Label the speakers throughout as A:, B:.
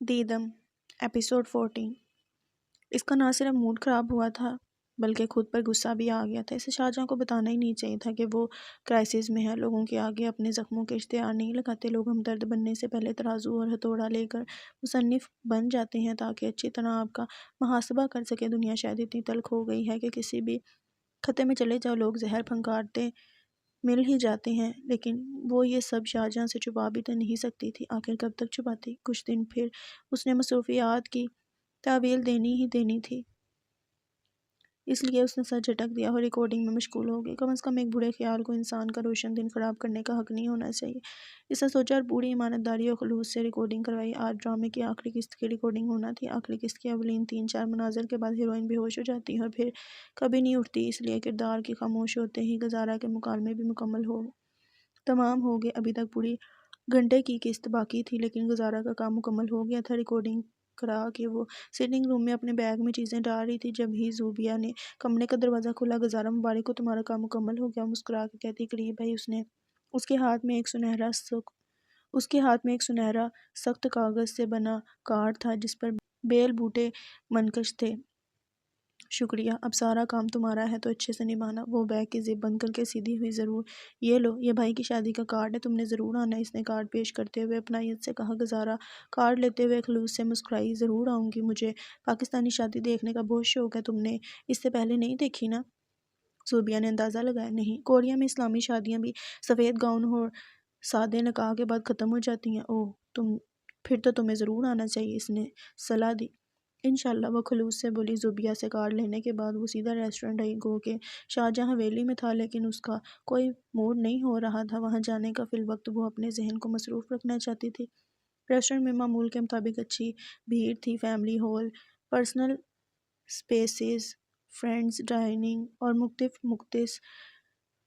A: دیدم episode 14۔ اس کا نہ صرف موڈ خراب ہوا تھا بلکہ خود پر غصہ بھی آ گیا تھا۔ اسے شاہجہاں کو بتانا ہی نہیں چاہیے تھا کہ وہ کرائسس میں ہے۔ لوگوں کے آگے اپنے زخموں کے اشتہار نہیں لگاتے۔ لوگ ہمدرد بننے سے پہلے ترازو اور ہتھوڑا لے کر مصنف بن جاتے ہیں تاکہ اچھی طرح آپ کا محاسبہ کر سکے۔ دنیا شاید اتنی تلخ ہو گئی ہے کہ کسی بھی خطے میں چلے جاؤ لوگ زہر پھنکارتے مل ہی جاتے ہیں، لیکن وہ یہ سب شاہجہاں سے چھپا بھی تو نہیں سکتی تھی۔ آخر کب تک چھپاتی؟ کچھ دن پھر اس نے مصروفیات کی تعویل دینی ہی دینی تھی، اس لیے اس نے سر جھٹک دیا اور ریکارڈنگ میں مشغول ہو گئی۔ کم از کم ایک برے خیال کو انسان کا روشن دن خراب کرنے کا حق نہیں ہونا چاہیے، اس نے سوچا اور پوری ایمانداری اور خلوص سے ریکارڈنگ کروائی۔ آج ڈرامے کی آخری قسط کی ریکارڈنگ ہونا تھی۔ آخری قسط کے اولین 3-4 مناظر کے بعد ہیروئن بے ہوش ہو جاتی ہے اور پھر کبھی نہیں اٹھتی، اس لیے کردار کے خاموش ہوتے ہی گزارا کے مکالمے بھی تمام ہو گئے۔ ابھی تک پوری گھنٹے کی قسط باقی تھی لیکن گزارا کا کام مکمل ہو گیا تھا۔ ریکارڈنگ کرا کے وہ سٹنگ روم میں اپنے بیگ میں چیزیں ڈال رہی تھی جب ہی زوبیہ نے کمرے کا دروازہ کھولا۔ گزارا مبارک ہو، تمہارا کام مکمل ہو گیا، مسکرا کے کہتی قریب آئی۔ اس کے ہاتھ میں ایک سنہرا سخت کاغذ سے بنا کارڈ تھا جس پر بیل بوٹے منقش تھے۔ شکریہ، اب سارا کام تمہارا ہے تو اچھے سے نبھانا۔ وہ بیگ کی زپ بند کر کے سیدھی ہوئی۔ ضرور، یہ لو، یہ بھائی کی شادی کا کارڈ ہے، تم نے ضرور آنا ہے، اس نے کارڈ پیش کرتے ہوئے اپنائیت سے کہا۔ گزارا کارڈ لیتے ہوئے خلوص سے مسکرائی۔ ضرور آؤں گی، مجھے پاکستانی شادی دیکھنے کا بہت شوق ہے۔ تم نے اس سے پہلے نہیں دیکھی نا؟ زوبیہ نے اندازہ لگایا۔ نہیں، کوریا میں اسلامی شادیاں بھی سفید گاؤن اور سادے نکاح کے بعد ختم ہو جاتی ہیں۔ اوہ، پھر تو تمہیں ضرور آنا چاہیے، اس نے صلاح دی۔ انشاءاللہ، وہ خلوص سے بولی۔ زوبیہ سے کارڈ لینے کے بعد وہ سیدھا ریسٹورنٹ آئی۔ گو کہ شاہجہاں حویلی میں تھا لیکن اس کا کوئی موڈ نہیں ہو رہا تھا وہاں جانے کا۔ فی الوقت وہ اپنے ذہن کو مصروف رکھنا چاہتی تھی۔ ریسٹورنٹ میں معمول کے مطابق اچھی بھیڑ تھی۔ Family hall, personal spaces, friends dining اور مختص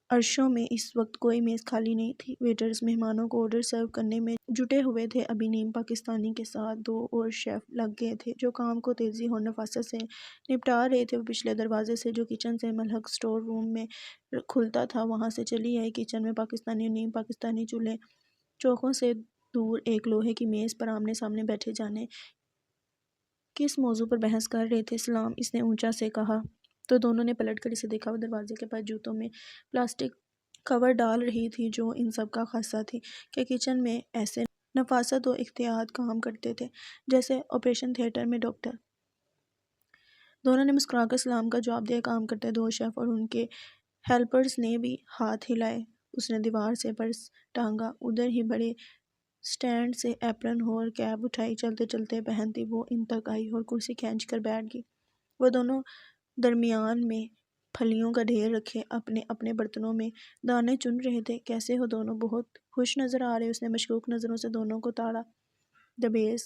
A: عرصوں میں اس وقت کوئی میز خالی نہیں تھی۔ ویٹرز مہمانوں کو آرڈر سرو کرنے میں جٹے ہوئے تھے۔ ابھی نیم پاکستانی کے ساتھ 2 اور شیف لگ گئے تھے جو کام کو تیزی اور نفاست سے نپٹا رہے تھے۔ وہ پچھلے دروازے سے جو کچن سے ملحق اسٹور روم میں کھلتا تھا وہاں سے چلی آئی۔ کچن میں پاکستانی اور نیم پاکستانی چولہے چوکھوں سے دور ایک لوہے کی میز پر آمنے سامنے بیٹھے جانے کس موضوع پر بحث کر رہے تھے۔ سلام، اس نے اونچا سے کہا تو دونوں نے پلٹ کر اسے دیکھا۔ وہ دروازے کے پاس جوتوں میں پلاسٹک کور ڈال رہی تھی جو ان سب کا خاصہ تھی کہ کچن میں ایسے نفاست و احتیاط کام کرتے تھے جیسے آپریشن تھیٹر میں ڈاکٹر۔ دونوں نے مسکرا کر سلام کا جواب دیا۔ کام کرتے 2 شیف اور ان کے ہیلپرز نے بھی ہاتھ ہلائے۔ اس نے دیوار سے پرس ٹانگا، ادھر ہی بڑے سٹینڈ سے ایپرن اور کیپ اٹھائی۔ چلتے چلتے پہنتی وہ ان تک آئی اور کرسی کھینچ کر بیٹھ گئی۔ وہ دونوں درمیان میں پھلیوں کا ڈھیر رکھے اپنے اپنے برتنوں میں دانے چن رہے تھے۔ کیسے ہو دونوں؟ بہت خوش نظر آ رہے۔ اس نے مشکوک نظروں سے دونوں کو تاڑا۔ دبیس،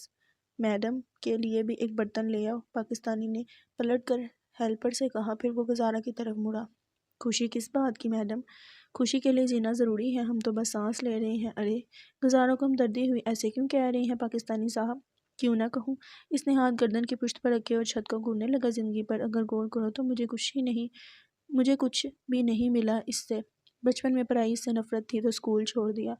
A: میڈم کے لیے بھی ایک برتن لے آؤ، پاکستانی نے پلٹ کر ہیلپر سے کہا۔ پھر وہ گزارا کی طرف مڑا۔ خوشی کس بات کی میڈم؟ خوشی کے لیے جینا ضروری ہے، ہم تو بس سانس لے رہے ہیں۔ ارے، گزارا کو ہمدردی ہوئی۔ ایسے کیوں کہہ رہے ہیں پاکستانی صاحب؟ کیوں نہ کہوں؟ اس نے ہاتھ گردن کی پشت پر رکھے اور چھت کو گھورنے لگا۔ زندگی پر اگر غور کرو تو مجھے کچھ بھی نہیں ملا اس سے۔ بچپن میں پڑھائی سے نفرت تھی تو اسکول چھوڑ دیا۔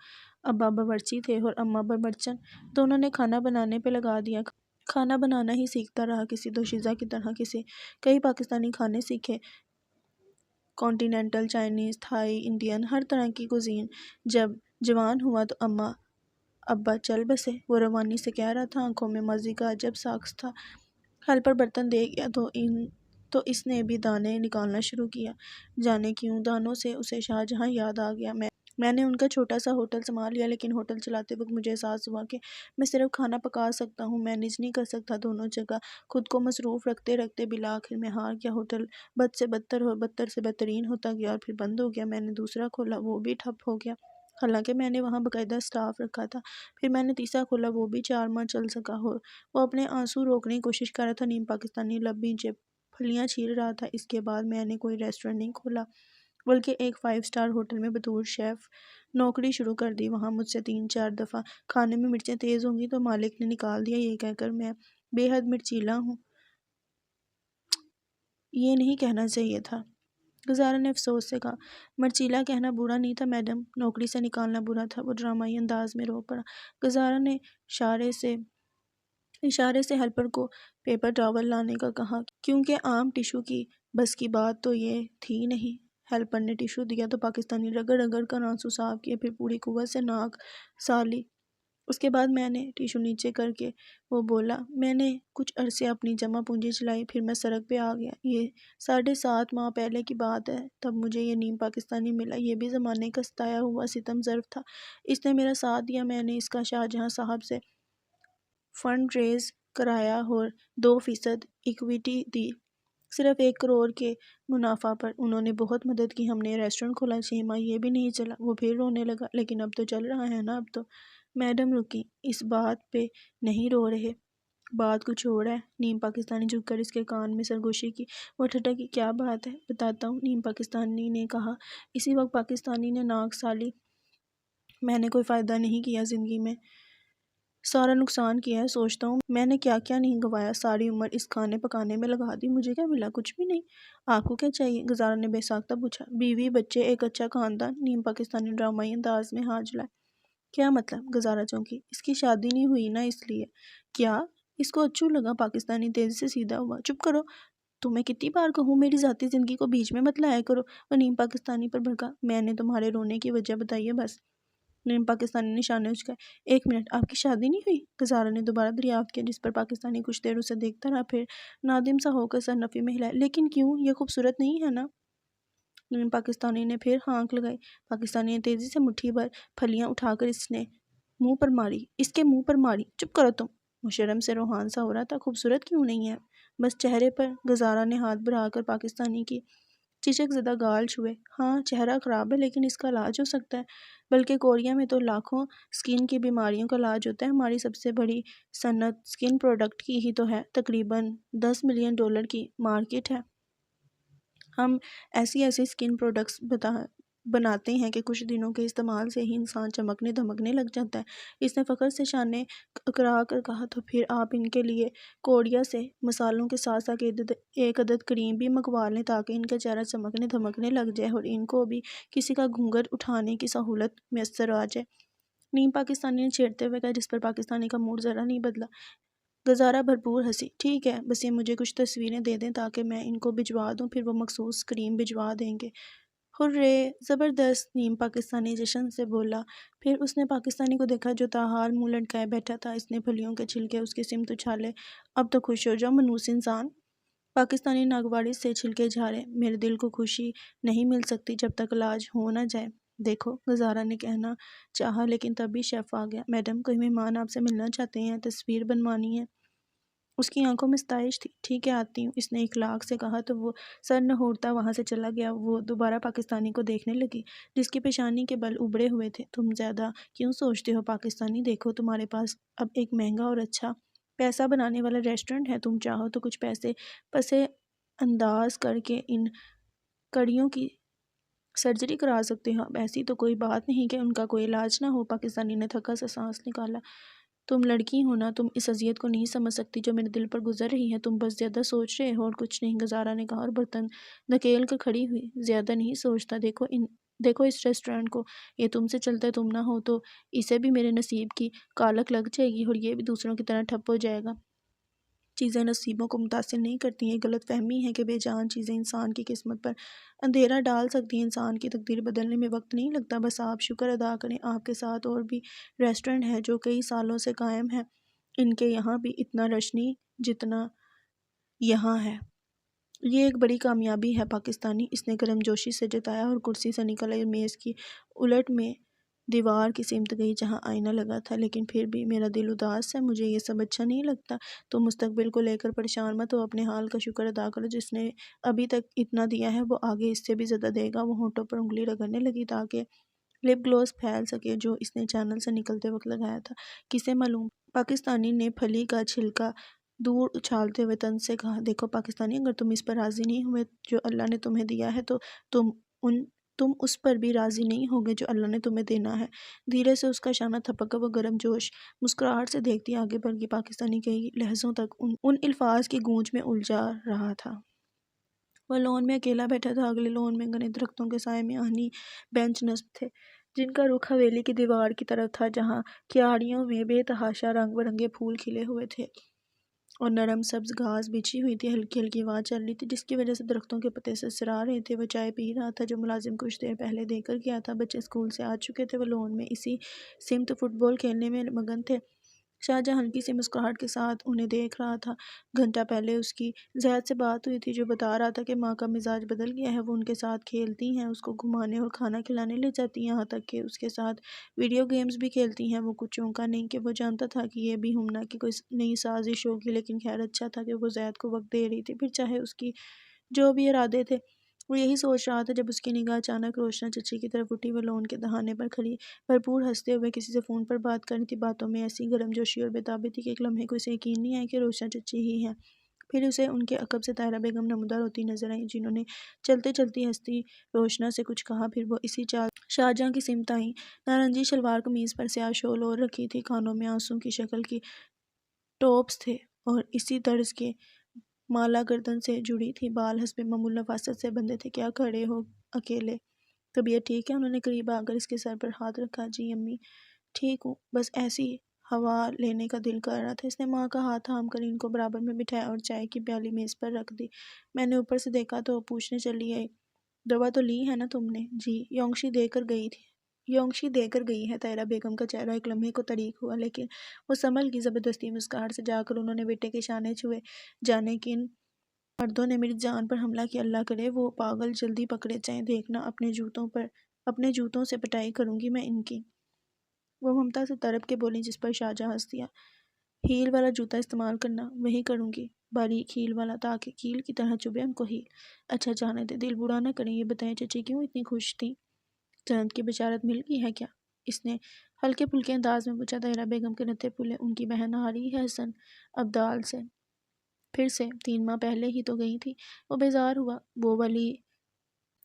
A: ابا باورچی تھے اور اماں برچن، دونوں نے کھانا بنانے پہ لگا دیا۔ کھانا بنانا ہی سیکھتا رہا کسی دوشیزہ کی طرح۔ کئی پاکستانی کھانے سیکھے، کانٹینینٹل، چائنیز، تھائی، انڈین، ہر طرح کی کوزین۔ جب جوان ہوا تو ابا چل بسے، وہ روانی سے کہہ رہا تھا۔ آنکھوں میں ماضی کا عجب ساکس تھا۔ ہیلپر برتن دے گیا تو اس نے بھی دانے نکالنا شروع کیا۔ جانے کیوں دانوں سے اسے شاہجہاں یاد آ گیا۔ میں نے ان کا چھوٹا سا ہوٹل سنبھال لیا لیکن ہوٹل چلاتے وقت مجھے احساس ہوا کہ میں صرف کھانا پکا سکتا ہوں، مینیج نہیں کر سکتا دونوں جگہ۔ خود کو مصروف رکھتے رکھتے بالآخر میں ہار گیا۔ ہوٹل بد سے بدتر اور بدتر سے بہترین ہوتا گیا اور پھر بند ہو گیا۔ میں نے دوسرا کھولا، وہ بھی ٹھپ ہو گیا، حالانکہ میں نے وہاں باقاعدہ اسٹاف رکھا تھا۔ پھر میں نے تیسرا کھولا، وہ بھی 4 ماہ چل سکا۔ وہ اپنے آنسو روکنے کی کوشش کر رہا تھا۔ نیم پاکستانی لب بھینچے پھلیاں چھیل رہا تھا۔ اس کے بعد میں نے کوئی ریسٹورنٹ نہیں کھولا بلکہ ایک 5 اسٹار ہوٹل میں بطور شیف نوکری شروع کر دی۔ وہاں مجھ سے 3-4 دفعہ کھانے میں مرچیں تیز ہوں گی تو مالک نے نکال دیا یہ کہہ کر میں بے حد مرچیلا ہوں۔ یہ نہیں کہنا چاہیے تھا، گزارا نے افسوس سے کہا۔ مرچیلا کہنا برا نہیں تھا میڈم، نوکری سے نکالنا برا تھا۔ وہ ڈرامائی انداز میں رو پڑا۔ گزارا نے اشارے سے اشارے سے ہیلپر کو پیپر ٹاول لانے کا کہا کیونکہ عام ٹیشو کی بس کی بات تو یہ تھی نہیں۔ ہیلپر نے ٹیشو دیا تو پاکستانی رگڑ رگڑ کر آنسو صاف کیے، پھر پوری قوت سے ناک سالی۔ اس کے بعد میں نے ٹیشو نیچے کر کے وہ بولا، میں نے کچھ عرصے اپنی جمع پونجی چلائی، پھر میں سڑک پہ آ گیا۔ یہ 7.5 ماہ پہلے کی بات ہے، تب مجھے یہ نیم پاکستانی ملا۔ یہ بھی زمانے کا ستایا ہوا ستم ظرف تھا۔ اس نے میرا ساتھ دیا، میں نے اس کا شاہجہاں صاحب سے فنڈ ریز کرایا اور 2% ایکویٹی دی، صرف 1 کروڑ کے منافع پر۔ انہوں نے بہت مدد کی، ہم نے ریسٹورنٹ کھولا، 6 ماہ یہ بھی نہیں چلا۔ وہ پھر رونے لگا، لیکن اب تو چل رہا ہے نا، اب تو۔ میڈم رکی، اس بات پہ نہیں رو رہے، بات کچھ اور ہے۔ نیم پاکستانی جھک کر اس کے کان میں سرگوشی کی۔ وہ ٹھٹکی، کیا بات ہے؟ بتاتا ہوں، نیم پاکستانی نے کہا۔ اسی وقت پاکستانی نے ناک سالی، میں نے کوئی فائدہ نہیں کیا زندگی میں، سارا نقصان کیا ہے۔ سوچتا ہوں میں نے کیا کیا نہیں گنوایا، ساری عمر اس کھانے پکانے میں لگا دی، مجھے کیا ملا؟ کچھ بھی نہیں۔ آپ کو کیا چاہیے؟ گزارہ نے بے ساختہ پوچھا۔ بیوی، بچے، ایک اچھا خاندان۔ نیم پاکستانی ڈرامائی انداز میں ہاتھ جلائے۔ کیا مطلب؟ گزارہ چونکی۔ اس کی شادی نہیں ہوئی نا، اس لیے۔ کیا؟ اس کو اچھو لگا۔ پاکستانی تیزی سے سیدھا ہوا۔ چپ کرو، تمہیں کتنی بار کہوں میری ذاتی زندگی کو بیچ میں مت لایا کرو۔ وہ نیم پاکستانی پر بھڑکا، میں نے تمہارے رونے کی وجہ بتائی ہے بس۔ نیم پاکستانی نے نشانے اچکائے۔ 1 منٹ، آپ کی شادی نہیں ہوئی؟ گزارہ نے دوبارہ دریافت کیا، جس پر پاکستانی کچھ دیر اسے دیکھتا رہا، پھر نادم سا ہو کر سر نفی میں ہلایا۔ لیکن کیوں؟ یہ خوبصورت نہیں ہے نا؟ نیم پاکستانی نے پھر ہانک لگائی۔ پاکستانی نے تیزی سے مٹھی بھر پھلیاں اٹھا کر اس کے منہ پر ماری۔ چپ کرو تم۔ وہ شرم سے روحان سا ہو رہا تھا۔ خوبصورت کیوں نہیں ہے؟ بس چہرے پر۔ گزارہ نے ہاتھ بڑھا کر پاکستانی کی چچک زدہ گال چھوئے۔ ہاں، چہرہ خراب ہے، لیکن اس کا علاج ہو سکتا ہے، بلکہ کوریا میں تو لاکھوں سکن کی بیماریوں کا علاج ہوتا ہے۔ ہماری سب سے بڑی صنعت سکن پروڈکٹ کی ہی تو ہے، تقریباً $10 ملین کی مارکیٹ ہے۔ ہم ایسی سکن پروڈکٹس بناتے ہیں کہ کچھ دنوں کے استعمال سے ہی انسان چمکنے دھمکنے لگ جاتا ہے۔ اس نے فخر سے شانے اکڑا کر کہا، تو پھر آپ ان کے لیے کوریا سے مسالوں کے ساتھ ساتھ 1 عدد کریم بھی منگوا لیں، تاکہ ان کا چہرہ چمکنے دھمکنے لگ جائے اور ان کو بھی کسی کا گھونگھٹ اٹھانے کی سہولت میسر آ جائے۔ نیم پاکستانی نے چھیڑتے ہوئے کہا، جس پر پاکستانی کا موڈ ذرا نہیں بدلا۔ گزارہ بھرپور ہنسی۔ ٹھیک ہے، بس یہ مجھے کچھ تصویریں دے دیں تاکہ میں ان کو بھجوا دوں، پھر وہ مخصوص کریم بھجوا دیں گے۔ ہرے، زبردست، نیم پاکستانی جشن سے بولا۔ پھر اس نے پاکستانی کو دیکھا جو تاحال منہ لٹکائے بیٹھا تھا۔ اس نے پھلیوں کے چھلکے اس کی سمت اچھالے۔ اب تو خوش ہو جاؤ، منحوس انسان۔ پاکستانی ناگواری سے چھلکے جھاڑے۔ میرے دل کو خوشی نہیں مل سکتی جب تک علاج ہو نہ جائے۔ دیکھو، گزارہ نے کہنا چاہا، لیکن تب بھی شیف آ گیا۔ میڈم، کوئی مہمان آپ سے ملنا چاہتے ہیں، تصویر بنوانی ہے۔ اس کی آنکھوں میں ستائش تھی۔ ٹھیک ہے، آتی ہوں، اس نے اخلاق سے کہا تو وہ سر نہوڑتا وہاں سے چلا گیا۔ وہ دوبارہ پاکستانی کو دیکھنے لگی، جس کی پیشانی کے بل ابڑے ہوئے تھے۔ تم زیادہ کیوں سوچتے ہو پاکستانی؟ دیکھو، تمہارے پاس اب ایک مہنگا اور اچھا پیسہ بنانے والا ریسٹورنٹ ہے۔ تم چاہو تو کچھ پیسے پسے انداز کر کے ان کڑیوں کی سرجری کرا سکتے ہو۔ اب ایسی تو کوئی بات نہیں کہ ان کا کوئی علاج نہ ہو۔ پاکستانی نے تھکا سا سانس نکالا۔ تم لڑکی ہو نا، تم اس اذیت کو نہیں سمجھ سکتی جو میرے دل پر گزر رہی ہے۔ تم بس زیادہ سوچ رہے ہو اور کچھ نہیں، گزارہ نے کہا اور برتن دھکیل کر کھڑی ہوئی۔ زیادہ نہیں سوچتا، دیکھو اس ریسٹورنٹ کو، یہ تم سے چلتا ہے، تم نہ ہو تو اسے بھی میرے نصیب کی کالک لگ جائے گی اور یہ بھی دوسروں کی طرح ٹھپ ہو جائے گا۔ چیزیں نصیبوں کو متاثر نہیں کرتی ہیں، یہ غلط فہمی ہے کہ بے جان چیزیں انسان کی قسمت پر اندھیرا ڈال سکتی ہیں۔ انسان کی تقدیر بدلنے میں وقت نہیں لگتا۔ بس آپ شکر ادا کریں، آپ کے ساتھ اور بھی ریسٹورنٹ ہیں جو کئی سالوں سے قائم ہیں، ان کے یہاں بھی اتنا رش نہیں جتنا یہاں ہے۔ یہ ایک بڑی کامیابی ہے۔ پاکستانی، اس نے گرم جوشی سے جتایا اور کرسی سے نکل آئی اور میز کی الٹ میں دیوار کی سمت گئی جہاں آئینہ لگا تھا۔ لیکن پھر بھی میرا دل اداس ہے، مجھے یہ سب اچھا نہیں لگتا۔ تم مستقبل کو لے کر پریشان مت ہو، اپنے حال کا شکر ادا کرو۔ جس نے ابھی تک اتنا دیا ہے وہ آگے اس سے بھی زیادہ دے گا۔ وہ ہونٹوں پر انگلی رگڑنے لگی تاکہ لپ گلوس پھیل سکے جو اس نے چینل سے نکلتے وقت لگایا تھا۔ کسے معلوم؟ پاکستانی نے پھلی کا چھلکا دور اچھالتے ہوئے طنز سے کہا۔ دیکھو پاکستانی، اگر تم اس پر راضی نہیں ہوئے جو اللہ نے تمہیں دیا ہے تو تم اس پر بھی راضی نہیں ہوگے جو اللہ نے تمہیں دینا ہے۔ دھیرے سے اس کا شانہ تھپکا۔ وہ گرم جوش مسکراہٹ سے دیکھتی آگے بڑھ گئی۔ پاکستانی کئی لہجوں تک ان الفاظ کی گونج میں الجھا رہا تھا۔ وہ لون میں اکیلا بیٹھا تھا۔ اگلے لون میں گھنے درختوں کے سائے میں آہنی بینچ نصب تھے۔ جن کا رخ حویلی کی دیوار کی طرف تھا جہاں کیاریوں میں بے تحاشا رنگ برنگے پھول کھلے ہوئے تھے اور نرم سبز گھاس بچھی ہوئی تھی۔ ہلکی ہلکی ہوا چل رہی تھی جس کی وجہ سے درختوں کے پتے سرسرا رہے تھے۔ وہ چائے پی رہا تھا جو ملازم کچھ دیر پہلے دے کر گیا تھا۔ بچے اسکول سے آ چکے تھے، وہ لون میں اسی سمت فٹ بال کھیلنے میں مگن تھے۔ شاہجہاں ہلکی سی مسکراہٹ کے ساتھ انہیں دیکھ رہا تھا۔ گھنٹہ پہلے اس کی زید سے بات ہوئی تھی جو بتا رہا تھا کہ ماں کا مزاج بدل گیا ہے، وہ ان کے ساتھ کھیلتی ہیں، اس کو گھمانے اور کھانا کھلانے لے جاتی ہیں، یہاں تک کہ اس کے ساتھ ویڈیو گیمز بھی کھیلتی ہیں۔ وہ کچھ چونکا نہیں کہ وہ جانتا تھا کہ یہ بھی ہمنا کی کوئی نئی سازش ہوگی، لیکن خیر اچھا تھا کہ وہ زید کو وقت دے رہی تھی، پھر چاہے اس کی جو بھی ارادے تھے۔ وہ یہی سوچ رہا تھا جب اس کی نگاہ اچانک روشنا چچی کی طرف اٹھی۔ وہ لون کے دہانے پر کھڑی بھرپور ہنستے ہوئے کسی سے فون پر بات کر رہی تھی، باتوں میں ایسی گرم جوشی اور بےتابی تھی کہ ایک لمحے کو اسے یقین نہیں آیا کہ روشنا چچی ہی ہیں۔ پھر اسے ان کے عقب سے طاہرہ بیگم نمودار ہوتی نظر آئیں جنہوں نے چلتے چلتی ہستی روشنا سے کچھ کہا، پھر وہ اسی چال شاہجہاں کی سمت آئیں۔ نارنجی شلوار قمیض پر سیاہ شال اوڑھ رکھی تھی، کانوں میں آنسوں کی شکل کی ٹوپس تھے اور اسی طرز کے مالا گردن سے جڑی تھی، بال حسب معمول نفاست سے بندھے تھے۔ کیا کھڑے ہو اکیلے؟ طبیعت ٹھیک ہے؟ انہوں نے قریب آ کر اس کے سر پر ہاتھ رکھا۔ جی امی ٹھیک ہوں، بس ایسی ہوا لینے کا دل کر رہا تھا۔ اس نے ماں کا ہاتھ تھام کر ان کو برابر میں بٹھایا اور چائے کی پیالی میز پر رکھ دی۔ میں نے اوپر سے دیکھا تو پوچھنے چلی آئی، دوا تو لی ہے نا تم نے؟ جی، یونگشی دے کر گئی تھی۔ یونگشی دے کر گئی ہے۔ طاہرہ بیگم کا چہرہ ایک لمحے کو طریق ہوا، لیکن وہ سنبھل کی زبردستی مسکراہٹ سے جا کر انہوں نے بیٹے کے شانے چھوئے۔ جانے کن مردوں نے میری جان پر حملہ کیا، اللہ کرے وہ پاگل جلدی پکڑے جائیں، دیکھنا اپنے جوتوں سے پٹائی کروں گی میں ان کی۔ وہ ممتا سے تڑپ کے بولی، جس پر شاہجہاں ہنس دیا۔ ہیل والا جوتا استعمال کرنا، وہی کروں گی، باریک ہیل والا، تاکہ کیل کی طرح چبھے ان کو ہیل۔ اچھا جانے دے، دل برا نہ کریں۔ یہ بتائیں چچی کیوں اتنی خوش تھی؟ جنت کی بشارت مل گئی ہے کیا؟ اس نے ہلکے پھلکے انداز میں پوچھا۔ طاہرہ بیگم کے نتھے پھولے۔ ان کی بہن آ رہی ہے حسن ابدال سے پھر سے، 3 ماہ پہلے ہی تو گئی تھی۔ وہ بیزار ہوا۔ وہ والی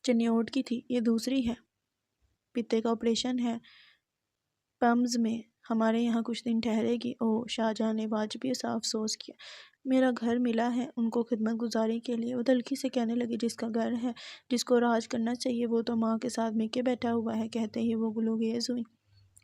A: چنیوٹ کی تھی، یہ دوسری ہے، پتے کا آپریشن ہے پمز میں، ہمارے یہاں کچھ دن ٹھہرے گی۔ اوہ، شاہجہاں نے واجبی سا افسوس کیا۔ میرا گھر ملا ہے ان کو خدمت گزاری کے لیے۔ وہ تلخی سے کہنے لگی، جس کا گھر ہے، جس کو راج کرنا چاہیے، وہ تو ماں کے ساتھ مل کے بیٹھا ہوا ہے۔ کہتے ہی وہ گلوگیز ہوئی۔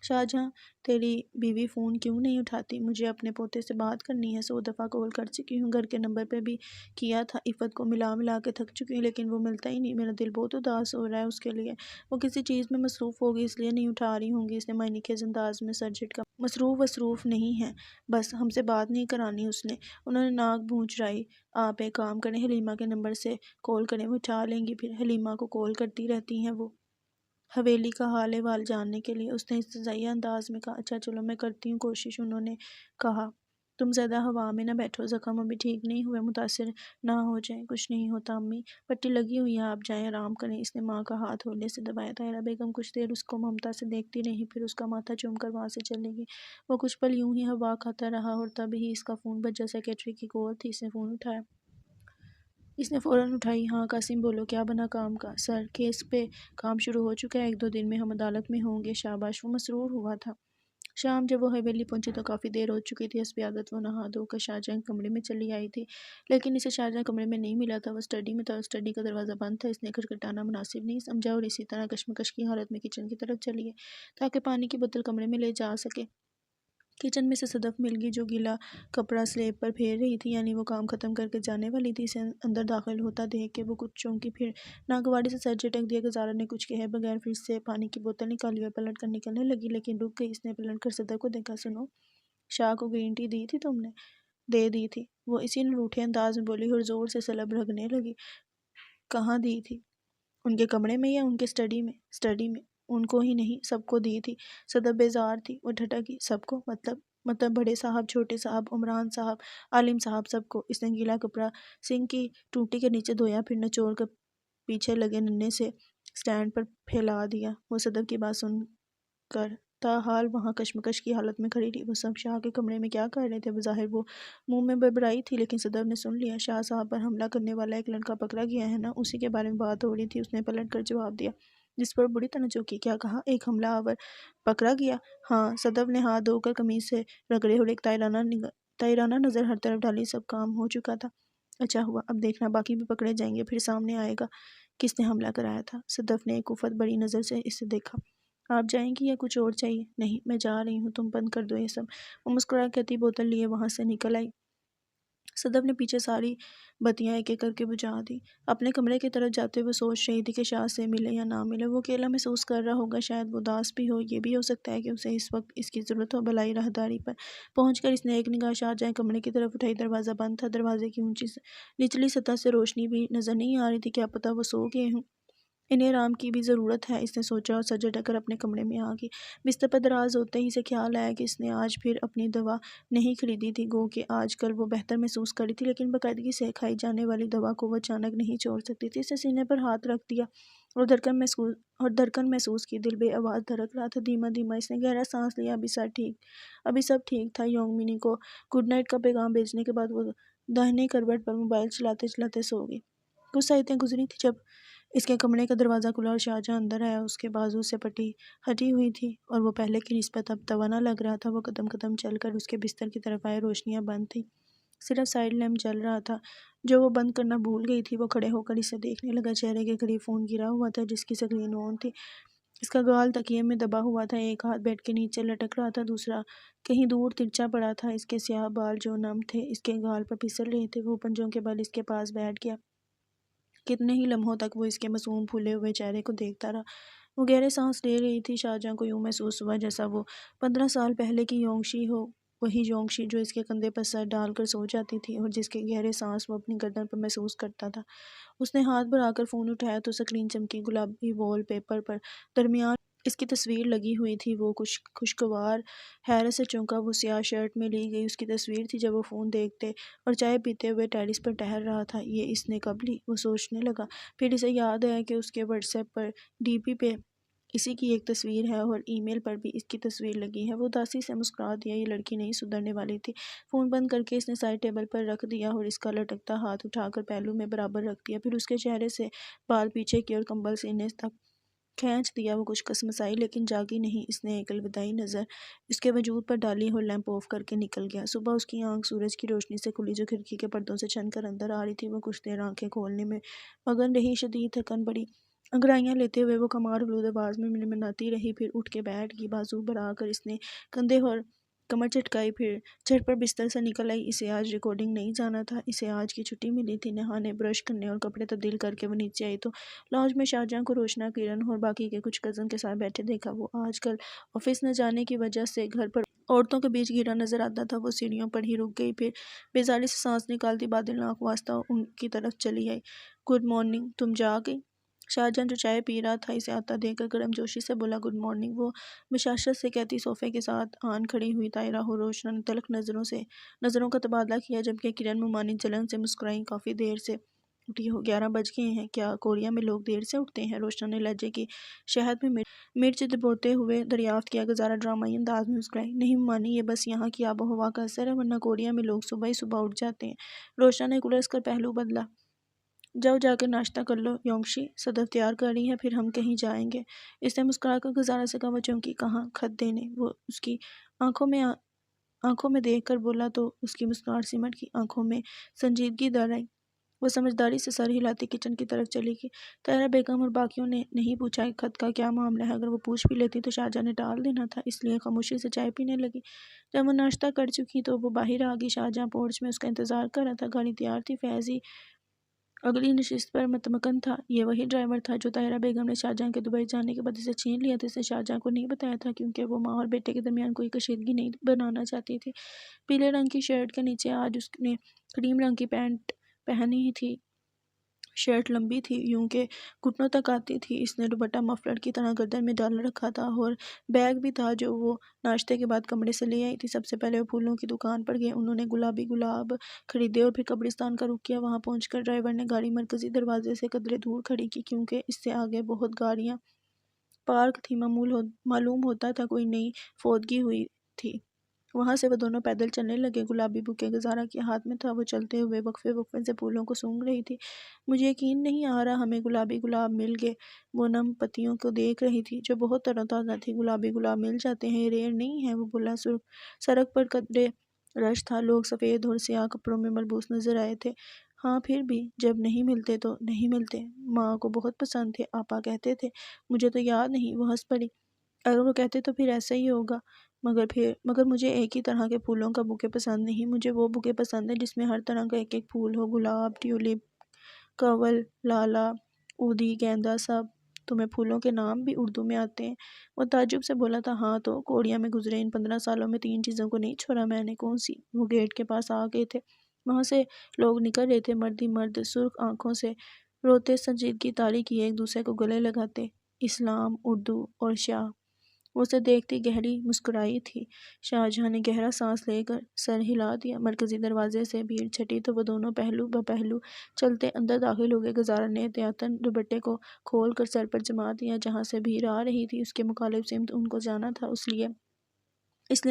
A: شاہجہاں تیری بیوی فون کیوں نہیں اٹھاتی؟ مجھے اپنے پوتے سے بات کرنی ہے، 100 دفعہ کال کر چکی ہوں، گھر کے نمبر پہ بھی کیا تھا، عفت کو ملا کے تھک چکی ہوں، لیکن وہ ملتا ہی نہیں۔ میرا دل بہت اداس ہو رہا ہے اس کے لیے۔ وہ کسی چیز میں مصروف ہوگی اس لیے نہیں اٹھا رہی ہوں گی۔ اس نے معنی خیز انداز میں سر جھٹکا۔ مصروف نہیں ہے، بس ہم سے بات نہیں کرانی اس نے۔ انہوں نے ناک بھونچرائی۔ آپ ایک کام کریں، حلیمہ کے نمبر سے کال کریں، وہ اٹھا لیں گی۔ پھر حلیمہ کو کال کرتی رہتی ہیں وہ، حویلی کا حال احوال جاننے کے لیے۔ اس نے استزادہ انداز میں کہا۔ اچھا چلو میں کرتی ہوں کوشش، انہوں نے کہا۔ تم زیادہ ہوا میں نہ بیٹھو، زخم ابھی ٹھیک نہیں ہوئے، متاثر نہ ہو جائیں۔ کچھ نہیں ہوتا امی، پٹی لگی ہوئی ہے، آپ جائیں آرام کریں۔ اس نے ماں کا ہاتھ ہولے سے دبایا۔ طاہرہ بیگم کچھ دیر اس کو ممتا سے دیکھتی رہی، پھر اس کا ماتھا چوم کر وہاں سے چلے گی۔ وہ کچھ پل یوں ہی ہوا کھاتا رہا اور تب ہی اس کا فون بجا۔ سیکرٹری کی کال تھی، اس نے فون اٹھایا۔ اس نے فوراً اٹھائی۔ ہاں قاسم بولو، کیا بنا کام کا؟ سر، کیس پہ کام شروع ہو چکا ہے، 1-2 دن میں ہم عدالت میں ہوں گے۔ شاباش۔ وہ مسرور ہوا تھا۔ شام جب وہ حویلی پہنچی تو کافی دیر ہو چکی تھی۔ حسب عادت وہ نہا دھو کر شاہجہاں کے کمرے میں چلی آئی تھی، لیکن اسے شاہجہاں کمرے میں نہیں ملا تھا۔ وہ اسٹڈی میں تھا، اسٹڈی کا دروازہ بند تھا۔ اس نے کھٹکھٹانا مناسب نہیں سمجھا اور اسی طرح کشمکش کی حالت میں کچن کی طرف چلی گئی تاکہ پانی کی بوتل کمرے میں لے جا سکے۔ کچن میں سے صدف مل گئی جو گیلا کپڑا سلیب پر پھیر رہی تھی، یعنی وہ کام ختم کر کے جانے والی تھی۔ اسے اندر داخل ہوتا دیکھ کے وہ کچھ چونکی، پھر ناگواری سے سر جھٹک دیا کہ زارا نے کچھ کہے بغیر پھر سے پانی کی بوتل نکالی اور پلٹ کر نکلنے لگی، لیکن رک گئی۔ اس نے پلٹ کر صدف کو دیکھا۔ سنو، شاہ کو گرین ٹی دی تھی تم نے؟ دے دی تھی، وہ اسی روٹھے انداز میں بولی اور زور سے سلب رگڑنے لگی۔ کہاں دی تھی؟ ان کے کمرے میں یا ان کے اسٹڈی میں؟ اسٹڈی میں۔ ان کو ہی نہیں، سب کو دی تھی۔ صدف بیزار تھی، وہ ٹھٹکی۔ سب کو؟ مطلب بڑے صاحب، چھوٹے صاحب، عمران صاحب، عالم صاحب، سب کو۔ اس نے گیلا کپڑا سنک کی ٹوٹی کے نیچے دھویا، پھر نچوڑ کر پیچھے لگے ننھے سے سٹینڈ پر پھیلا دیا۔ وہ صدف کی بات سن کر تاحال وہاں کشمکش کی حالت میں کھڑی رہی۔ وہ سب شاہ کے کمرے میں کیا کر رہے تھے؟ بظاہر وہ منہ میں بڑبڑائی تھی، لیکن صدف نے سن لیا۔ شاہ صاحب پر حملہ کرنے والا ایک لڑکا پکڑا گیا ہے نا، اسی کے بارے میں بات ہو رہی تھی۔ اس نے پلٹ کر جواب دیا، جس پر بڑی توجہ کی۔ کیا کہا؟ ایک حملہ آور پکڑا گیا؟ ہاں۔ صدف نے ہاتھ دھو کر قمیص سے رگڑے اور ایک طائرانہ نظر ہر طرف ڈالی۔ سب کام ہو چکا تھا؟ اچھا ہوا، اب دیکھنا باقی بھی پکڑے جائیں گے، پھر سامنے آئے گا کس نے حملہ کرایا تھا۔ صدف نے ایک افت بری نظر سے اسے دیکھا۔ آپ جائیں گی یا کچھ اور چاہیے؟ نہیں، میں جا رہی ہوں، تم بند کر دو یہ سب۔ وہ مسکرا کہتی بوتل لیے وہاں سے نکل آئی۔ صدف نے پیچھے ساری بتیاں ایک ایک کر کے بجھا دی۔ اپنے کمرے کی طرف جاتے ہوئے سوچ رہی تھی کہ شاہ سے ملے یا نہ ملے۔ وہ اکیلا محسوس کر رہا ہوگا، شاید وہ اداس بھی ہو، یہ بھی ہو سکتا ہے کہ اسے اس وقت اس کی ضرورت ہو۔ بھلائی راہداری پر پہنچ کر اس نے ایک نگاہ شاہجہاں کمرے کی طرف اٹھائی۔ دروازہ بند تھا۔ دروازے کی نچلی سطح سے روشنی بھی نظر نہیں آ رہی تھی۔ کیا پتہ وہ سو گئے ہوں، انہیں آرام کی بھی ضرورت ہے، اس نے سوچا اور سر جھٹک کر اپنے کمرے میں آ گئی۔ بستر پر دراز ہوتے ہی اسے خیال آیا کہ اس نے آج پھر اپنی دوا نہیں خریدی تھی۔ گو کہ آج کل وہ بہتر محسوس کر رہی تھی، لیکن باقاعدگی سے کھائی جانے والی دوا کو وہ اچانک نہیں چھوڑ سکتی تھی۔ اس نے سینے پر ہاتھ رکھ دیا اور دھڑکن محسوس کی۔ دل بے آواز دھڑک رہا تھا۔ دھیما دھیما اس نے گہرا سانس لیا۔ ابھی سب ٹھیک تھا۔ یونگ منی کو گڈ نائٹ کا پیغام بھیجنے کے بعد وہ داہنے کروٹ پر موبائل چلاتے چلاتے سو گئی۔ کچھ ساعتیں گزری تھی جب اس کے کمرے کا دروازہ کھلا اور شاہجہاں اندر آیا۔ اس کے بازو سے پٹی ہٹی ہوئی تھی اور وہ پہلے کی نسبت اب توانا لگ رہا تھا۔ وہ قدم قدم چل کر اس کے بستر کی طرف آئے۔ روشنیاں بند تھیں، صرف سائیڈ لیمپ جل رہا تھا جو وہ بند کرنا بھول گئی تھی۔ وہ کھڑے ہو کر اسے دیکھنے لگا۔ چہرے کے قریب فون گرا ہوا تھا جس کی سکرین آن تھی۔ اس کا گال تکیے میں دبا ہوا تھا، ایک ہاتھ بیڈ کے نیچے لٹک رہا تھا، دوسرا کہیں دور ترچھا پڑا تھا۔ اس کے سیاہ بال جو نم تھے اس کے گال پر پھسل رہے تھے۔ وہ پنجوں کے بل اس کے پاس بیٹھ گیا۔ کتنے ہی لمحوں تک وہ اس کے معصوم پھولے ہوئے چہرے کو دیکھتا رہا۔ وہ گہرے سانس لے رہی تھی۔ شاہجہاں کو یوں محسوس ہوا جیسا وہ 15 سال پہلے کی یونگشی ہو، وہی یونگشی جو اس کے کندھے پر سر ڈال کر سو جاتی تھی اور جس کے گہرے سانس وہ اپنی گردن پر محسوس کرتا تھا۔ اس نے ہاتھ بڑھا کر فون اٹھایا تو سکرین چمکی۔ گلابی وال پیپر پر درمیان اس کی تصویر لگی ہوئی تھی۔ وہ خوشگوار حیرت سے چونکا۔ وہ سیاہ شرٹ میں لی گئی اس کی تصویر تھی جب وہ فون دیکھتے اور چائے پیتے ہوئے ٹیرس پر ٹہل رہا تھا۔ یہ اس نے کب لی؟ وہ سوچنے لگا۔ پھر اسے یاد آیا کہ اس کے واٹس ایپ پر ڈی پی پہ اسی کی ایک تصویر ہے اور ای میل پر بھی اس کی تصویر لگی ہے۔ وہ اداسی سے مسکرا دیا۔ یہ لڑکی نہیں سدھرنے والی تھی۔ فون بند کر کے اس نے سائڈ ٹیبل پر رکھ دیا اور اس کا لٹکتا ہاتھ اٹھا کر پہلو میں برابر رکھ دیا۔ پھر اس کے چہرے سے بال پیچھے کی اور کمبل سینے تک کھینچ دیا۔ وہ کچھ کسمسائی لیکن جاگی نہیں۔ اس نے ایک الوداعی نظر اس کے وجود پر ڈالی اور لیمپ آف کر کے نکل گیا۔ صبح اس کی آنکھ سورج کی روشنی سے کھلی جو کھڑکی کے پردوں سے چھن کر اندر آ رہی تھی۔ وہ کچھ دیر آنکھیں کھولنے میں مگن رہی۔ شدید تھکن بڑی انگڑائیاں لیتے ہوئے وہ کمار آلود آواز میں منمناتی رہی، پھر اٹھ کے بیٹھ گئی۔ بازو بڑھا کر اس نے کندھے اور کمر چٹکائی، پھر جھٹ پر بستر سے نکل آئی۔ اسے آج ریکارڈنگ نہیں جانا تھا، اسے آج کی چھٹی ملی تھی۔ نہانے، برش کرنے اور کپڑے تبدیل کر کے وہ نیچے آئی تو لاؤنج میں شاہجہاں کو روشنا، کرن اور باقی کے کچھ کزن کے ساتھ بیٹھے دیکھا۔ وہ آج کل آفس نہ جانے کی وجہ سے گھر پر عورتوں کے بیچ گھرا نظر آتا تھا۔ وہ سیڑھیوں پر ہی رک گئی، پھر بیزاری سے سانس نکالتی بادلناک واسطہ ان کی طرف چلی آئی۔ گڈ مارننگ، تم جا گئی؟ شاہجہاں جو چائے پی رہا تھا اسے آتا دیکھ کر گرم جوشی سے بولا۔ گڈ مارننگ، وہ بشاشت سے کہتی صوفے کے ساتھ آن کھڑی ہوئی۔ طاہرہ اور روشنا نے تلخ نظروں کا تبادلہ کیا جبکہ کرن ممانعت جلن سے مسکرائی۔ کافی دیر سے اٹھی ہو، 11 بج گئے ہیں۔ کیا کوریا میں لوگ دیر سے اٹھتے ہیں؟ روشنا نے لہجے کی شہد میں مرچ دبوتے ہوئے دریافت کیا۔ گزارہ ڈرامائی انداز میں مسکرائی۔ نہیں ممانی، یہ بس یہاں کی آب و ہوا کا اثر ہے، ورنہ کوریا میں لوگ صبح ہی صبح اٹھ جاتے ہیں۔ روشنا نے کلرس کر پہلو بدلا۔ جاؤ جا کر ناشتہ کر لو یونگشی، صدف تیار کر رہی ہے، پھر ہم کہیں جائیں گے۔ اس نے مسکرا کر گزارہ سے کہا۔ وہ چونکی۔ کہاں؟ خط دینے۔ وہ اس کی آنکھوں میں دیکھ کر بولا تو اس کی مسکراہٹ سمٹ گئی، آنکھوں میں سنجیدگی در آئی۔ وہ سمجھداری سے سر ہلاتی کچن کی طرف چلی گئی۔ طاہرہ بیگم اور باقیوں نے نہیں پوچھا خط کا کیا معاملہ ہے، اگر وہ پوچھ بھی لیتی تو شاہجہاں نے ٹال دینا تھا، اس لیے خاموشی سے چائے پینے لگی۔ جب وہ ناشتہ کر چکی تو وہ باہر آ گئی۔ شاہجہاں پورچ میں اس کا انتظار کر رہا تھا۔ گاڑی تیار تھی، فیضی اگلی نشست پر متمکن تھا۔ یہ وہی ڈرائیور تھا جو طاہرہ بیگم نے شاہجہاں کے دبئی جانے کے بعد اسے چھین لیا تھا۔ اس نے شاہجہاں کو نہیں بتایا تھا کیونکہ وہ ماں اور بیٹے کے درمیان کوئی کشیدگی نہیں بنانا چاہتی تھی۔ پیلے رنگ کی شرٹ کے نیچے آج اس نے کریم رنگ کی پینٹ پہنی تھی۔ شرٹ لمبی تھی، یوں کہ گھٹنوں تک آتی تھی۔ اس نے دوپٹہ مفلر کی طرح گردن میں ڈال رکھا تھا اور بیگ بھی تھا جو وہ ناشتے کے بعد کمرے سے لے آئی تھی۔ سب سے پہلے وہ پھولوں کی دکان پر گئے۔ انہوں نے گلابی گلاب خریدے اور پھر قبرستان کا رخ کیا۔ وہاں پہنچ کر ڈرائیور نے گاڑی مرکزی دروازے سے قدرے دور کھڑی کی کیونکہ اس سے آگے بہت گاڑیاں پارک تھیں۔ معلوم ہوتا تھا کوئی نئی فوتگی ہوئی تھی۔ وہاں سے وہ دونوں پیدل چلنے لگے۔ گلابی بوکے گزارہ کے ہاتھ میں تھا۔ وہ چلتے ہوئے وقفے وقفے سے پھولوں کو سونگھ رہی تھی۔ مجھے یقین نہیں آ رہا ہمیں گلابی گلاب مل گئے۔ وہ نم پتیوں کو دیکھ رہی تھی جو بہت تر و تازہ تھی۔ گلابی گلاب مل جاتے ہیں، یہ ریئر نہیں ہے، وہ بولا۔ سڑک پر قدرے رش تھا، لوگ سفید اور سیاہ کپڑوں میں ملبوس نظر آئے تھے۔ ہاں پھر بھی جب نہیں ملتے تو نہیں ملتے۔ ماں کو بہت پسند تھے، آپا کہتے تھے۔ مجھے تو یاد نہیں، وہ ہنس پڑی۔ اگر وہ کہتے تو پھر ایسا ہی ہوگا، مگر مجھے ایک ہی طرح کے پھولوں کا بوکے پسند نہیں، مجھے وہ بوکے پسند ہے جس میں ہر طرح کا ایک ایک پھول ہو، گلاب، ٹیولپ، کنول، لالا، اودی، گیندا، سب۔ تمہیں پھولوں کے نام بھی اردو میں آتے ہیں؟ وہ تعجب سے بولا تھا۔ ہاں تو کوڑیا میں گزرے ان 15 سالوں میں 3 چیزوں کو نہیں چھوڑا میں نے۔ کون سی؟ وہ گیٹ کے پاس آ گئے تھے، وہاں سے لوگ نکل رہے تھے، مرد ہی مرد، سرخ آنکھوں سے روتے، سنجیدگی طاری کیے ایک دوسرے کو گلے لگاتے۔ اسلام، اردو اور شاہ۔ وہ اسے دیکھتی گہری مسکرائی تھی۔ شاہجہاں نے گہرا سانس لے کر سر ہلا دیا۔ مرکزی دروازے سے بھیڑ چھٹی تو وہ دونوں پہلو بپہلو چلتے اندر داخل ہو گئے۔ گزارا نے احتیاطاً دوپٹے کو کھول کر سر پر جما دیا۔ جہاں سے بھیڑ آ رہی تھی اس کے مخالف سمت ان کو جانا تھا، اس لیے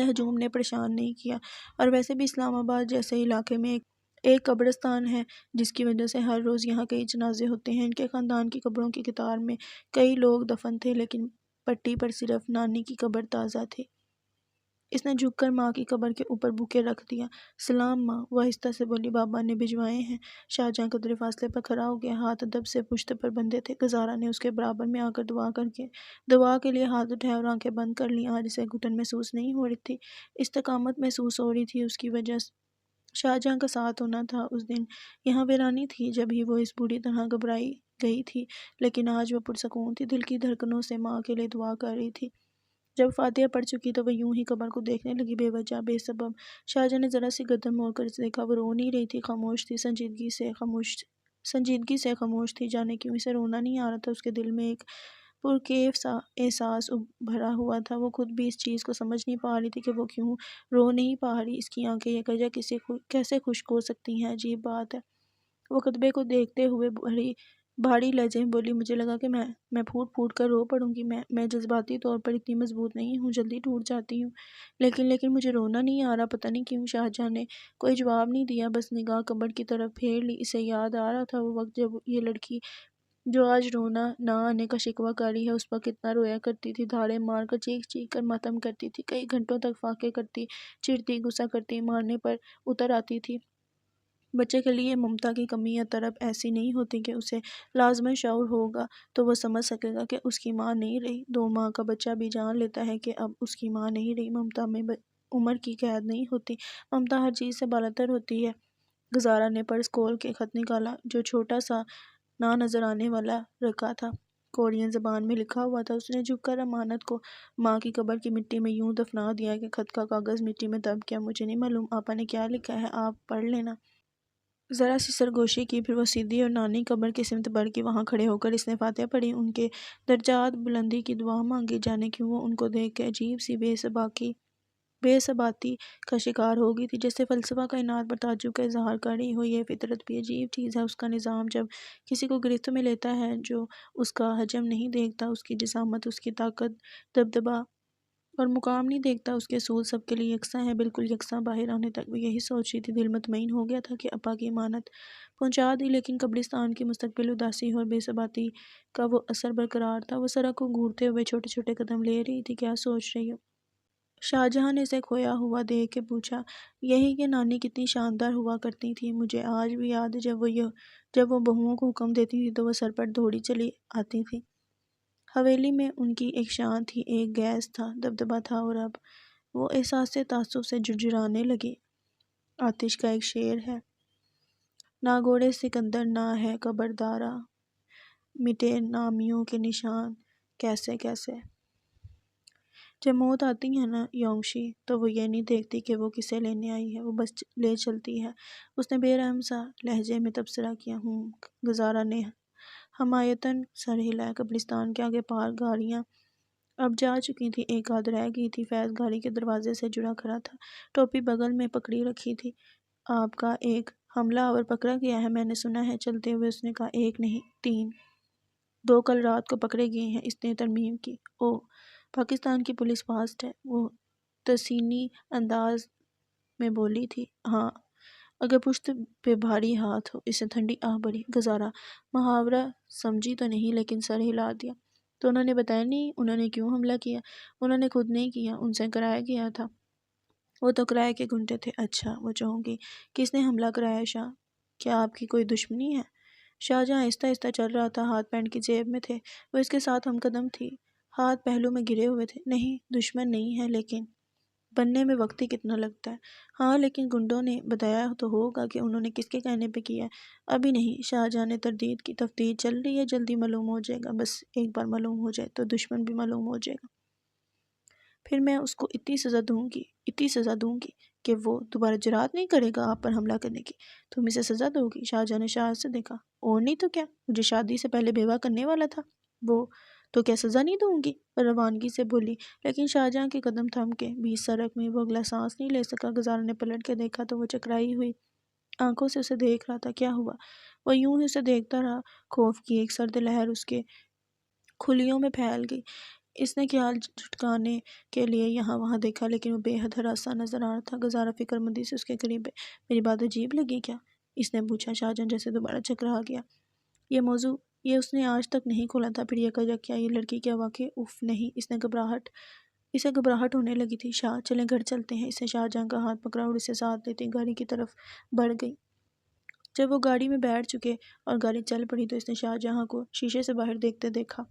A: ہجوم نے پریشان نہیں کیا۔ اور ویسے بھی اسلام آباد جیسے علاقے میں ایک قبرستان ہے جس کی وجہ سے ہر روز یہاں کئی جنازے ہوتے ہیں۔ ان کے خاندان کی قبروں کی قطار میں کئی لوگ دفن تھے، لیکن پٹی پر صرف نانی کی قبر تازہ تھی۔ اس نے جھک کر ماں کی قبر کے اوپر بوکے رکھ دیا۔ سلام ماں، وہ آہستہ سے بولی، بابا نے بھجوائے ہیں۔ شاہجہاں قدرے فاصلے پر کھڑا ہو گیا، ہاتھ ادب سے پشت پر بندھے تھے۔ گزارا نے اس کے برابر میں آ کر دعا کے لیے ہاتھ اٹھائے اور آنکھیں بند کر لیں۔ آج اسے گھٹن محسوس نہیں ہو رہی تھی، استقامت محسوس ہو رہی تھی۔ اس کی وجہ شاہجہاں کا ساتھ ہونا تھا۔ اس دن یہاں ویرانی تھی جب ہی وہ اس بری طرح گھبرائی گئی تھی، لیکن آج وہ پرسکون تھی، دل کی دھڑکنوں سے ماں کے لیے دعا کر رہی تھی۔ جب فاتحہ پڑھ چکی تو وہ یوں ہی قبر کو دیکھنے لگی، بے وجہ، بے سبب۔ شاہجہاں نے ذرا سی گردن موڑ کر اسے دیکھا، وہ رو نہیں رہی تھی، خاموش تھی، سنجیدگی سے خاموش تھی۔ جانے کیوں اسے رونا نہیں آ رہا تھا، اس کے دل میں ایک پرکیف سا احساس بھرا ہوا تھا۔ وہ خود بھی اس چیز کو سمجھ نہیں پا رہی تھی کہ وہ کیوں رو نہیں پا رہی۔ اس کی آنکھیں یکجا کیسے خشک ہو سکتی ہیں، عجیب بات ہے۔ وہ خطبے کو دیکھتے ہوئے بھاری لہجے میں بولی، مجھے لگا کہ میں پھوٹ پھوٹ کر رو پڑوں گی، میں جذباتی طور پر اتنی مضبوط نہیں ہوں، جلدی ٹوٹ جاتی ہوں، لیکن مجھے رونا نہیں آ رہا، پتہ نہیں کیوں۔ شاہجہاں نے کوئی جواب نہیں دیا، بس نگاہ قبر کی طرف پھیر لی۔ اسے یاد آ رہا تھا وہ وقت جب یہ لڑکی جو آج رونا نہ آنے کا شکوہ کر رہی ہے، اس وقت کتنا رویا کرتی تھی، دھاڑیں مار کر چیخ چیخ کر ماتم کرتی تھی، کئی گھنٹوں تک فاقے کرتی، چڑھتی، غصہ کرتی، مارنے پر اتر آتی تھی۔ بچے کے لیے ممتا کی کمی یا طرب ایسی نہیں ہوتی کہ اسے لازماً شعور ہوگا تو وہ سمجھ سکے گا کہ اس کی ماں نہیں رہی۔ 2 ماہ کا بچہ بھی جان لیتا ہے کہ اب اس کی ماں نہیں رہی۔ ممتا میں عمر کی قید نہیں ہوتی، ممتا ہر چیز سے بالاتر ہوتی ہے۔ گزارا نے پرس کھول کے خط نکالا جو چھوٹا سا نہ نظر آنے والا رکھا تھا، کورین زبان میں لکھا ہوا تھا۔ اس نے جھک کر امانت کو ماں کی قبر کی مٹی میں یوں دفنا دیا کہ خط کا کاغذ مٹی میں دب گیا۔ مجھے نہیں معلوم آپا نے کیا لکھا ہے، آپ پڑھ لینا۔ ذرا سی سرگوشی کی، پھر وہ سیدھی اور نانی قبر کی سمت بڑھ گئی۔ وہاں کھڑے ہو کر اس نے فاتحہ پڑھی، ان کے درجات بلندی کی دعا مانگی۔ جانے کیوں وہ ان کو دیکھ کے عجیب سی بے ثباتی کا شکار ہو گئی تھی، جیسے فلسفہ کائنات پر تعجب کا اظہار کر رہی ہو۔ یہ فطرت بھی عجیب چیز ہے، اس کا نظام جب کسی کو گرفت میں لیتا ہے جو اس کا حجم نہیں دیکھتا، اس کی جسامت، اس کی طاقت، دبدبہ اور مقام نہیں دیکھتا، اس کے اصول سب کے لیے یکساں ہیں، بالکل یکساں۔ باہر آنے تک وہ یہی سوچ رہی تھی، دل مطمئن ہو گیا تھا کہ ابا کی امانت پہنچا دی، لیکن قبرستان کی مستقبل اداسی اور بے ثباتی کا وہ اثر برقرار تھا۔ وہ سڑک کو گھورتے ہوئے چھوٹے چھوٹے قدم لے رہی تھی۔ کیا سوچ رہی ہو؟ شاہجہاں نے اسے کھویا ہوا دیکھ کے پوچھا۔ یہی کہ نانی کتنی شاندار ہوا کرتی تھی، مجھے آج بھی یاد ہے جب وہ بہوؤں کو حکم دیتی تھی تو وہ سر پر دوڑی چلی آتی تھی۔ حویلی میں ان کی ایک شان تھی، ایک گیس تھا، دبدبہ تھا، اور اب وہ احساس تعصب سے جھرجھرانے لگی۔ آتش کا ایک شعر ہے، نہ گوڑِ سکندر نہ ہے قبر دارا، مٹے نامیوں کے نشان کیسے کیسے۔ جب موت آتی ہے نا یونگشی، تو وہ یہ نہیں دیکھتی کہ وہ کسے لینے آئی ہے، وہ بس لے چلتی ہے۔ اس نے بے رحم سا لہجے میں تبصرہ کیا۔ گزارا نے حمایتاً سر ہلایا۔ قبرستان کے آگے پار گاڑیاں اب جا چکی تھی، ایک آدھ رہ گئی تھی۔ فیض گاڑی کے دروازے سے جڑا کھڑا تھا، ٹوپی بغل میں پکڑی رکھی تھی۔ آپ کا ایک حملہ آور پکڑا گیا ہے، میں نے سنا ہے، چلتے ہوئے اس نے کہا۔ 1 نہیں 3، 2 کل رات کو پکڑے گئے ہیں، اس نے ترمیم کی۔ اوہ، پاکستان کی پولیس فاسٹ ہے، وہ تحسینی انداز میں بولی تھی۔ ہاں، اگر پشت پہ بھاری ہاتھ ہو۔ اسے ٹھنڈی آہ بھری۔ گزارا محاورہ سمجھی تو نہیں، لیکن سر ہلا دیا۔ تو انہوں نے بتایا نہیں انہوں نے کیوں حملہ کیا؟ انہوں نے خود نہیں کیا، ان سے کرایا گیا تھا۔ وہ تو کرائے کے گنڈے تھے۔ اچھا، وہ چونکی کس نے حملہ کرایا شاہ؟ کیا آپ کی کوئی دشمنی ہے؟ شاہجہاں آہستہ آہستہ چل رہا تھا، ہاتھ پینٹ کی جیب میں تھے، وہ اس کے ساتھ ہم قدم تھی۔ ہاتھ پہلو میں گرے ہوئے تھے۔ نہیں، دشمن نہیں ہے، لیکن بننے میں وقت ہی کتنا لگتا ہے۔ ہاں، لیکن گنڈوں نے بتایا تو ہوگا کہ انہوں نے کس کے کہنے پہ کیا ہے۔ ابھی نہیں، شاہجہاں نے تردید کی۔ تفتیش چل رہی ہے، جلدی معلوم ہو جائے گا۔ بس ایک بار معلوم ہو جائے تو دشمن بھی معلوم ہو جائے گا۔ پھر میں اس کو اتنی سزا دوں گی کہ وہ دوبارہ جرات نہیں کرے گا آپ پر حملہ کرنے کی۔ تم اسے سزا دو گی؟ شاہجہاں نے شاہ سے دیکھا۔ اور نہیں تو کیا، مجھے شادی سے پہلے بیوہ کرنے والا تھا وہ، تو کیا سزا نہیں دوں گی؟ روانگی سے بولی۔ لیکن شاہجہاں کے قدم تھم کے بیچ سڑک میں وہ اگلا سانس نہیں لے سکا۔ گزارا نے پلٹ کے دیکھا تو وہ چکرائی ہوئی آنکھوں سے اسے دیکھ رہا تھا۔ کیا ہوا؟ وہ یوں ہی اسے دیکھتا رہا۔ خوف کی ایک سرد لہر اس کے کھلیوں میں پھیل گئی۔ اس نے خیال جھٹکانے کے لیے یہاں وہاں دیکھا، لیکن وہ بے حد ہراساں نظر آ رہا تھا۔ گزارا فکر مندی سے اس کے قریب ہے۔ میری بات عجیب لگی کیا؟ اس نے پوچھا۔ شاہجہاں جیسے دوبارہ چکرا گیا۔ یہ موضوع یہ اس نے آج تک نہیں کھولا تھا۔ پھر یکایک کیا یہ لڑکی کیا واقعی اف نہیں؟ اسے گھبراہٹ ہونے لگی تھی۔ شاہ، چلیں گھر چلتے ہیں۔ اس نے شاہجہاں کا ہاتھ پکڑا اور اسے ساتھ لیتے گاڑی کی طرف بڑھ گئی۔ جب وہ گاڑی میں بیٹھ چکے اور گاڑی چل پڑی تو اس نے شاہجہاں کو شیشے سے باہر دیکھتے دیکھا۔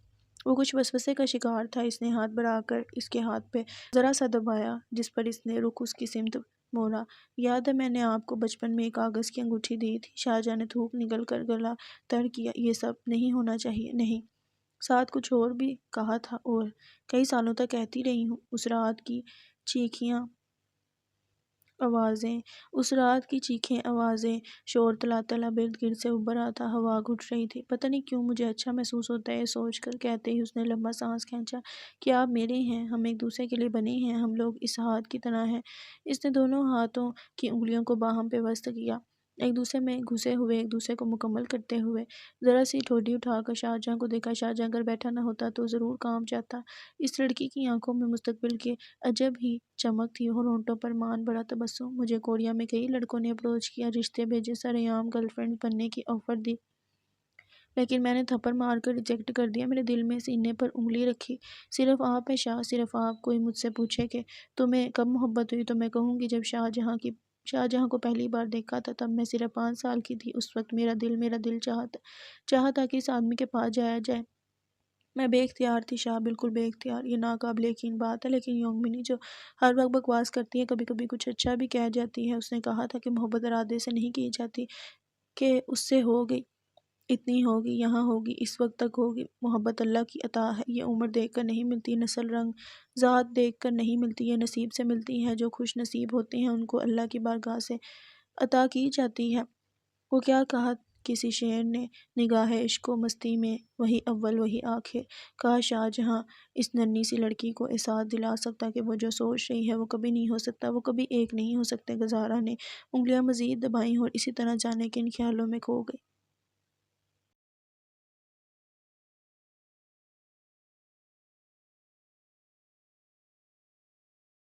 A: وہ کچھ وسوسے کا شکار تھا۔ اس نے ہاتھ بڑھا کر اس کے ہاتھ پہ ذرا سا دبایا، جس پر اس نے رخ اس کی سمت موڑا۔ یاد ہے میں نے آپ کو بچپن میں ایک کاغذ کی انگوٹھی دی تھی؟ شاہجہاں نے تھوک نگل کر گلا تر کیا۔ یہ سب نہیں ہونا چاہیے۔ نہیں، ساتھ کچھ اور بھی کہا تھا، اور کئی سالوں تک کہتی رہی ہوں۔ اس رات کی چیخیں آوازیں، شور تلا تلا برد گرد سے ابھر رہا تھا۔ ہوا گھٹ رہی تھی۔ پتہ نہیں کیوں مجھے اچھا محسوس ہوتا ہے یہ سوچ کر۔ کہتے ہی اس نے لمبا سانس کھینچا کہ آپ میرے ہیں، ہم ایک دوسرے کے لیے بنے ہیں، ہم لوگ اس ہاتھ کی طرح ہیں۔ اس نے دونوں ہاتھوں کی انگلیوں کو باہم پیوست کیا، ایک دوسرے میں گھسے ہوئے، ایک دوسرے کو مکمل کرتے ہوئے۔ ذرا سی ٹھوڈی اٹھا کر شاہجہاں کو دیکھا۔ شاہجہاں اگر بیٹھا نہ ہوتا تو ضرور کام جاتا۔ اس لڑکی کی آنکھوں میں مستقبل کی عجب ہی چمک تھی اور ہونٹوں پر مان بڑا تبسم۔ مجھے کوریا میں کئی لڑکوں نے اپروچ کیا، رشتے بھیجے، سرِ عام گرل فرینڈ بننے کی آفر دی، لیکن میں نے تھپڑ مار کر ریجیکٹ کر دیا۔ میرے دل میں سینے پر انگلی رکھی۔ صرف آپ ہیں شاہ، صرف آپ۔ کوئی مجھ سے پوچھے کہ تمہیں کب محبت ہوئی تو میں کہوں گی جب شاہجہاں کو پہلی بار دیکھا تھا، تب میں صرف 5 سال کی تھی۔ اس وقت میرا دل چاہتا کہ اس آدمی کے پاس جایا جائے۔ میں بے اختیار تھی شاہ، بالکل بے اختیار۔ یہ ناقابل یقین بات ہے، لیکن یونگمنی جو ہر وقت بکواس کرتی ہے کبھی کبھی کچھ اچھا بھی کہہ جاتی ہے۔ اس نے کہا تھا کہ محبت ارادے سے نہیں کی جاتی، کہ اس سے ہو گئی، اتنی ہوگی، یہاں ہوگی، اس وقت تک ہوگی۔ محبت اللہ کی عطا ہے، یہ عمر دیکھ کر نہیں ملتی، نسل رنگ ذات دیکھ کر نہیں ملتی، یہ نصیب سے ملتی ہے۔ جو خوش نصیب ہوتے ہیں ان کو اللہ کی بارگاہ سے عطا کی جاتی ہے۔ وہ کیا کہا کسی شاعر نے، نگاہ عشق و مستی میں وہی اول وہی آخر۔ کاش شاہجہاں اس ننھی سی لڑکی کو احساس دلا سکتا کہ وہ جو سوچ رہی ہے وہ کبھی نہیں ہو سکتا، وہ کبھی ایک نہیں ہو سکتے۔ گزارا نے انگلیاں مزید دبائیں اور اسی طرح جانے کے ان خیالوں میں کھو گئی۔